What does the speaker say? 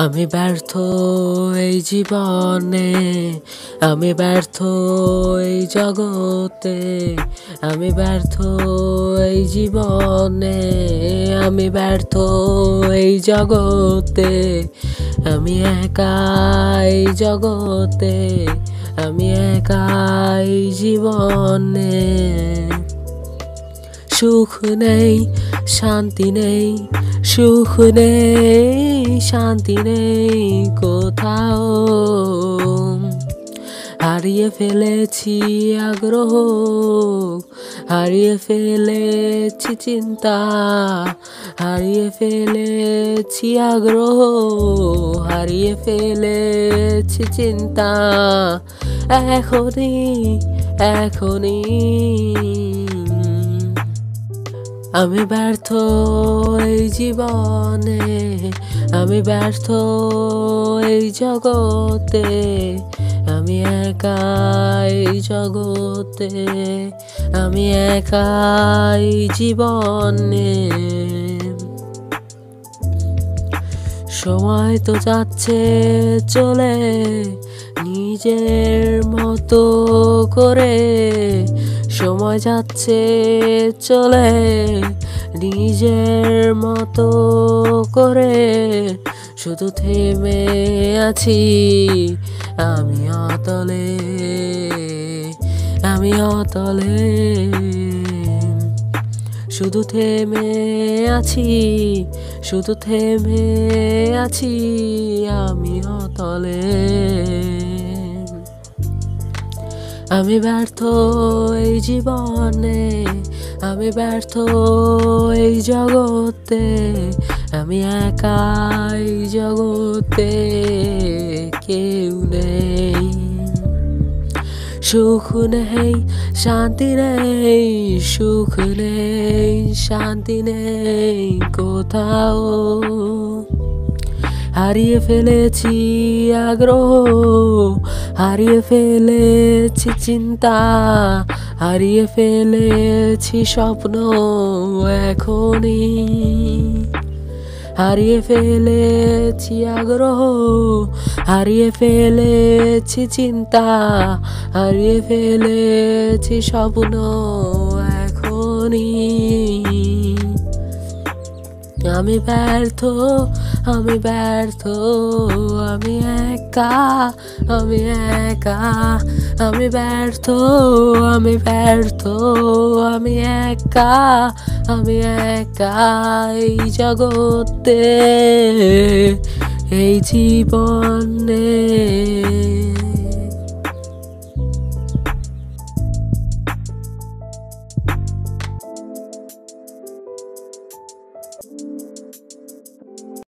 আমি ব্যর্থ এই জীবনে, আমি ব্যর্থ এই জগতে, আমি ব্যর্থ এই জীবনে, আমি ব্যর্থ এই জগতে, আমি একা এই জগতে, আমি একা এই জীবনে। সুখ নেই, শান্তি নেই, সুখ নেই, শান্তি নেই কোথাও। হারিয়ে ফেলেছি আগ্রহ, হারিয়ে ফেলেছি চিন্তা, হারিয়ে ফেলেছি আগ্রহ, হারিয়ে ফেলেছি চিন্তা। এখনই আমি ব্যর্থ এই জীবনে, আমি ব্যর্থ এই জগতে, আমি একা এই জগতে, আমি একা এই জীবনে। সময় তো যাচ্ছে চলে নিজের মতো করে, সময় যাচ্ছে চলে নিজের মতো করে, শুধু থেমে আছি আমি অতলে, আমি অতলে। শুধু থেমে আছি, শুধু থেমে আছি আমি অতলে। আমি ব্যর্থ এই জীবনে, আমি ব্যর্থ এই জগতে, আমি একা এই জগতে, কেউ নেই। সুখ নেই, শান্তি নেই, সুখ নেই, শান্তি নেই কোথাও। হারিয়ে ফেলেছি আগ্রহ, হারিয়ে ফেলেছি চিন্তা, হারিয়ে ফেলেছি স্বপ্ন এখনই। হারিয়ে ফেলেছি আগ্রহ, হারিয়ে ফেলেছি চিন্তা, হারিয়ে ফেলেছি স্বপ্ন এখনই। আমি ব্যর্থ, আমি ব্যর্থ, আমি একা, আমি একা, আমি ব্যর্থ, আমি ব্যর্থ, আমি একা, আমি একা এই জগতে, এই জীবনে।